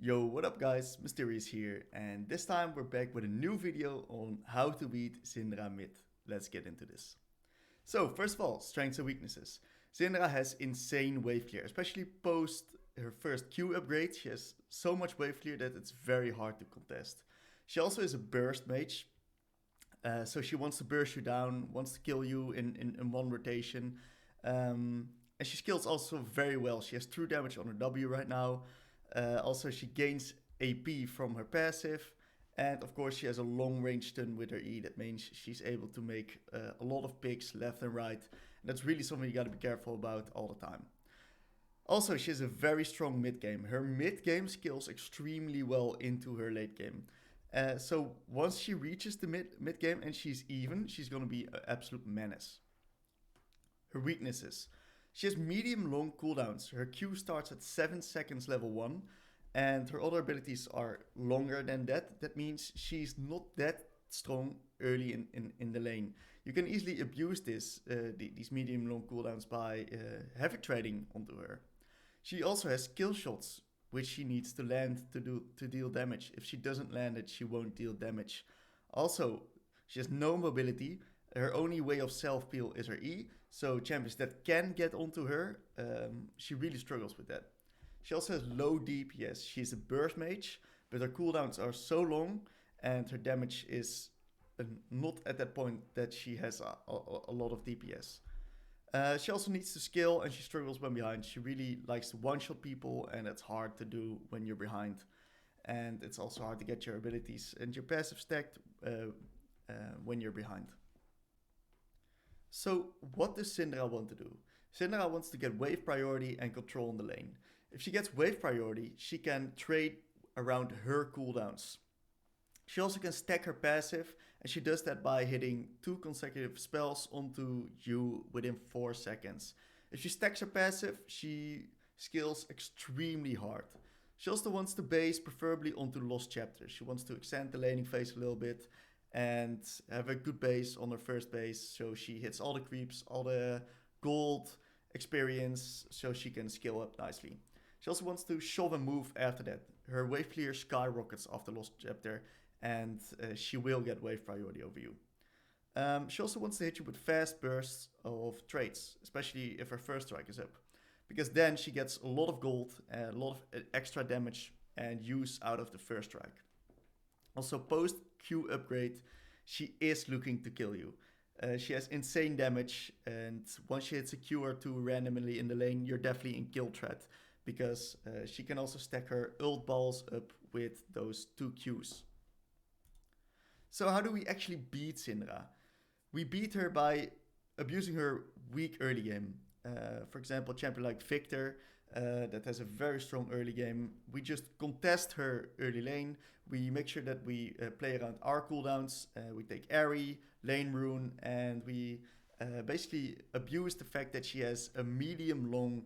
Yo, what up guys, Mysterious here, and this time we're back with a new video on how to beat Syndra mid. Let's get into this. So, first of all, strengths and weaknesses. Syndra has insane wave clear, especially post her first Q upgrade. She has so much wave clear that it's very hard to contest. She also is a burst mage, so she wants to burst you down, wants to kill you in one rotation. And she skills also very well. She has true damage on her W right now. Also, she gains AP from her passive. And of course, she has a long range stun with her E. That means she's able to make a lot of picks left and right. And that's really something you gotta be careful about all the time. Also, she has a very strong mid game. Her mid game skills extremely well into her late game. So once she reaches the mid game and she's even, she's gonna be an absolute menace. Her weaknesses. She has medium long cooldowns. Her Q starts at 7 seconds level 1, and her other abilities are longer than that. That means she's not that strong early in the lane. You can easily abuse these medium long cooldowns by heavy trading onto her. She also has kill shots, which she needs to land to deal damage. If she doesn't land it, she won't deal damage. Also, she has no mobility. Her only way of self peel is her E, so champions that can get onto her, she really struggles with that. She also has low DPS. She's a burst mage, but her cooldowns are so long and her damage is not at that point that she has a lot of DPS. She also needs to scale and she struggles when behind. She really likes to one-shot people and it's hard to do when you're behind. And it's also hard to get your abilities and your passive stacked when you're behind. So what does Syndra want to do? Syndra wants to get wave priority and control on the lane. If she gets wave priority, she can trade around her cooldowns. She also can stack her passive, and she does that by hitting 2 consecutive spells onto you within 4 seconds. If she stacks her passive, she skills extremely hard. She also wants to base preferably onto Lost Chapter. She wants to extend the laning phase a little bit and have a good base on her first base, so she hits all the creeps, all the gold experience, so she can scale up nicely. She also wants to shove and move after that. Her wave clear skyrockets after Lost Chapter, and she will get wave priority over you. She also wants to hit you with fast bursts of trades, especially if her first strike is up, because then she gets a lot of gold, a lot of extra damage and use out of the first strike. Also, post Q upgrade, she is looking to kill you. She has insane damage, and once she hits a Q or 2 randomly in the lane, you're definitely in kill threat, because she can also stack her ult balls up with those 2 Qs. So how do we actually beat Syndra? We beat her by abusing her weak early game. For example, a champion like Viktor, that has a very strong early game. We just contest her early lane. We make sure that we play around our cooldowns. We take Airy, Lane Rune, and we basically abuse the fact that she has a medium long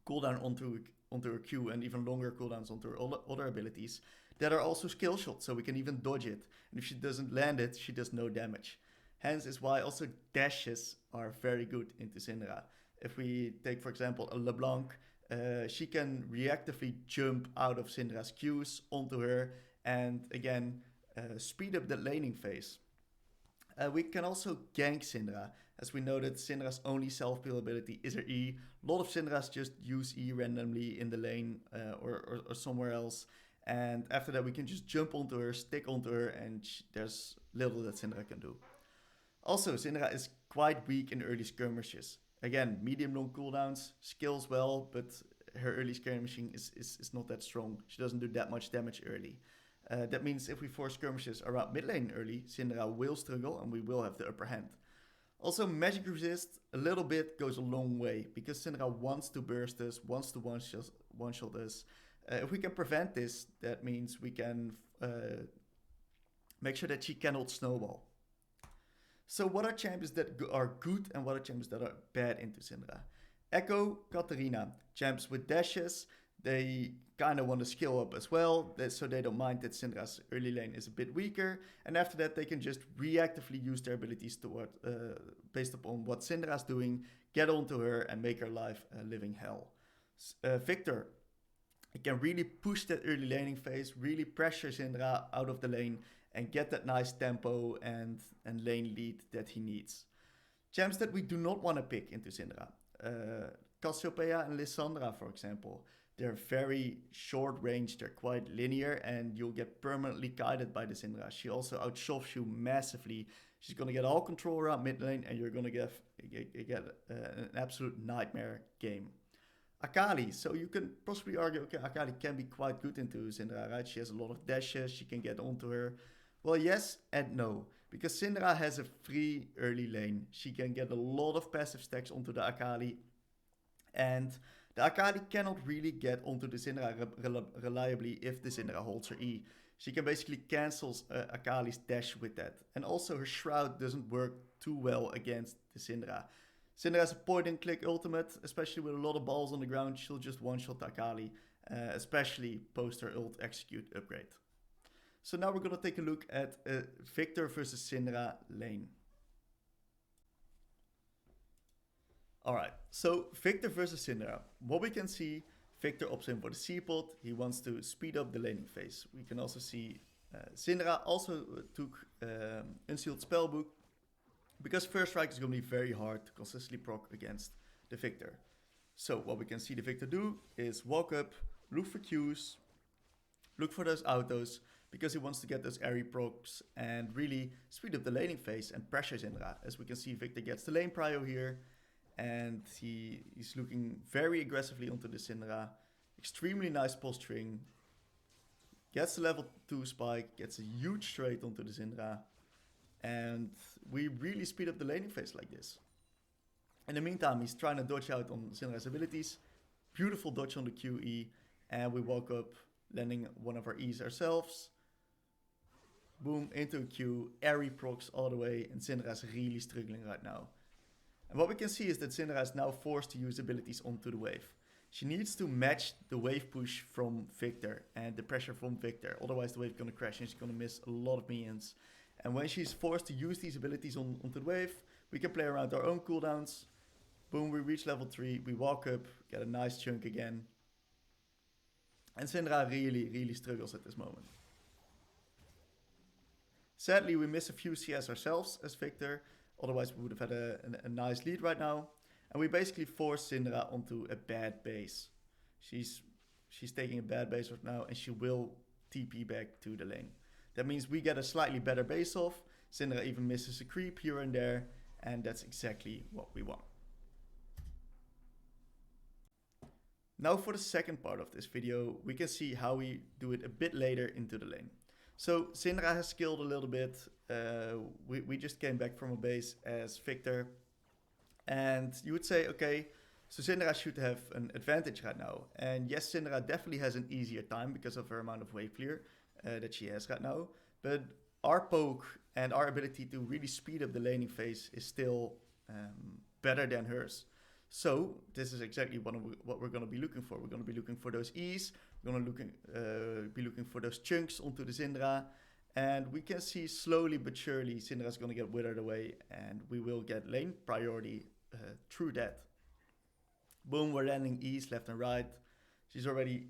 cooldown onto her Q and even longer cooldowns onto her other abilities that are also skill shots, so we can even dodge it. And if she doesn't land it, she does no damage. Hence is why also dashes are very good into Syndra. If we take, for example, a LeBlanc, she can reactively jump out of Syndra's Qs onto her and again speed up the laning phase. We can also gank Syndra. As we know that Syndra's only self-peel ability is her E. A lot of Syndras just use E randomly in the lane or somewhere else. And after that we can just jump onto her, stick onto her, and there's little that Syndra can do. Also, Syndra is quite weak in early skirmishes. Again, medium long cooldowns, skills well, but her early skirmishing is not that strong. She doesn't do that much damage early. That means if we force skirmishes around mid lane early, Syndra will struggle and we will have the upper hand. Also, magic resist a little bit goes a long way, because Syndra wants to burst us, wants to one-shot us. If we can prevent this, that means we can make sure that she cannot snowball. So what are champions that are good and what are champions that are bad into Syndra? Echo, Katarina, champs with dashes. They kind of want to skill up as well, so they don't mind that Syndra's early lane is a bit weaker. And after that, they can just reactively use their abilities based upon what Syndra's doing, get onto her and make her life a living hell. Viktor can really push that early laning phase, really pressure Syndra out of the lane, and get that nice tempo and lane lead that he needs. Champs that we do not want to pick into Syndra. Cassiopeia and Lissandra, for example. They're very short range, they're quite linear, and you'll get permanently guided by the Syndra. She also outshoves you massively. She's going to get all control around mid lane, and you're going to get an absolute nightmare game. Akali, so you can possibly argue, okay, Akali can be quite good into Syndra, right? She has a lot of dashes, she can get onto her. Well, yes and no, because Syndra has a free early lane. She can get a lot of passive stacks onto the Akali, and the Akali cannot really get onto the Syndra reliably if the Syndra holds her E. She can basically cancel Akali's dash with that. And also her Shroud doesn't work too well against the Syndra. Syndra has a point and click ultimate, especially with a lot of balls on the ground. She'll just one-shot Akali, especially post her ult execute upgrade. So now we're going to take a look at Viktor versus Syndra lane. Alright, so Viktor versus Syndra. What we can see, Viktor opts in for the C-pot. He wants to speed up the laning phase. We can also see Syndra also took Unsealed Spellbook, because First Strike is going to be very hard to consistently proc against the Viktor. So what we can see the Viktor do is walk up, look for Qs, look for those autos, because he wants to get those airy procs and really speed up the laning phase and pressure Syndra. As we can see, Viktor gets the lane prio here, and he's looking very aggressively onto the Syndra. Extremely nice posturing. Gets the level 2 spike, gets a huge trade onto the Syndra. And we really speed up the laning phase like this. In the meantime, he's trying to dodge out on Syndra's abilities. Beautiful dodge on the QE. And we walk up, landing one of our E's ourselves. Boom, into a Q. Airy procs all the way. And Syndra's really struggling right now. And what we can see is that Syndra is now forced to use abilities onto the wave. She needs to match the wave push from Viktor and the pressure from Viktor. Otherwise the wave is going to crash and she's going to miss a lot of minions. And when she's forced to use these abilities onto the wave, we can play around our own cooldowns. Boom, we reach level 3, we walk up, get a nice chunk again. And Syndra really struggles at this moment. Sadly, we miss a few CS ourselves as Viktor. Otherwise, we would have had a nice lead right now. And we basically force Syndra onto a bad base. She's taking a bad base right now, and she will TP back to the lane. That means we get a slightly better base off. Syndra even misses a creep here and there. And that's exactly what we want. Now for the second part of this video, we can see how we do it a bit later into the lane. So Syndra has skilled a little bit. We just came back from a base as Viktor. And you would say, okay, so Syndra should have an advantage right now. And yes, Syndra definitely has an easier time because of her amount of wave clear that she has right now. But our poke and our ability to really speed up the laning phase is still better than hers. So this is exactly what we're going to be looking for. We're going to be looking for those E's. We're going to be looking for those chunks onto the Syndra. And we can see slowly but surely Syndra is going to get withered away. And we will get lane priority through that. Boom, we're landing E's left and right. She's already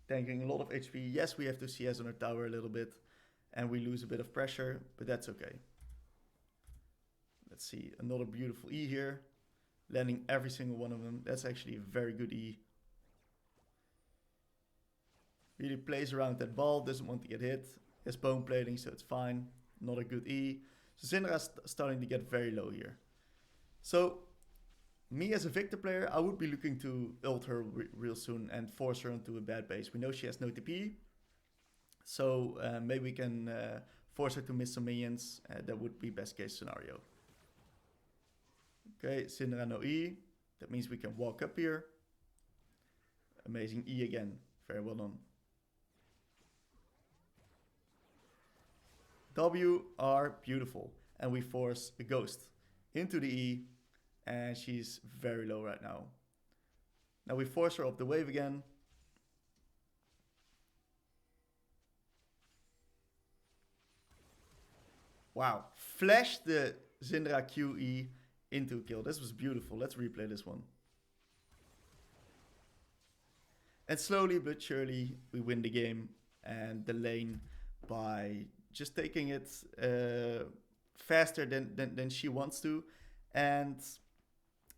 tanking a lot of HP. Yes, we have to CS on her tower a little bit. And we lose a bit of pressure, but that's okay. Let's see, another beautiful E here. Landing every single one of them. That's actually a very good E. Really plays around that ball, doesn't want to get hit. Has bone plating, so it's fine. Not a good E. So Syndra is starting to get very low here. So, me as a Viktor player, I would be looking to ult her real soon and force her into a bad base. We know she has no TP. So, maybe we can force her to miss some minions. That would be best case scenario. Okay, Syndra no E. That means we can walk up here. Amazing E again. Very well done. W are beautiful. And we force a ghost into the E. And she's very low right now. Now we force her up the wave again. Wow. Flash the Syndra QE into a kill. This was beautiful. Let's replay this one. And slowly but surely, we win the game and the lane by just taking it faster than she wants to. And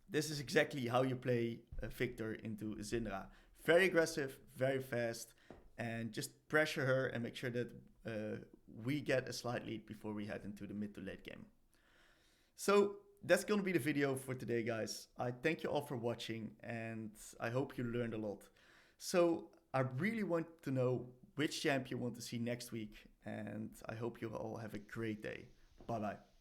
this is exactly how you play Viktor into Syndra. Very aggressive, very fast, and just pressure her and make sure that we get a slight lead before we head into the mid to late game. So that's going to be the video for today, guys. I thank you all for watching, and I hope you learned a lot. So I really want to know which champ you want to see next week, and I hope you all have a great day. Bye bye.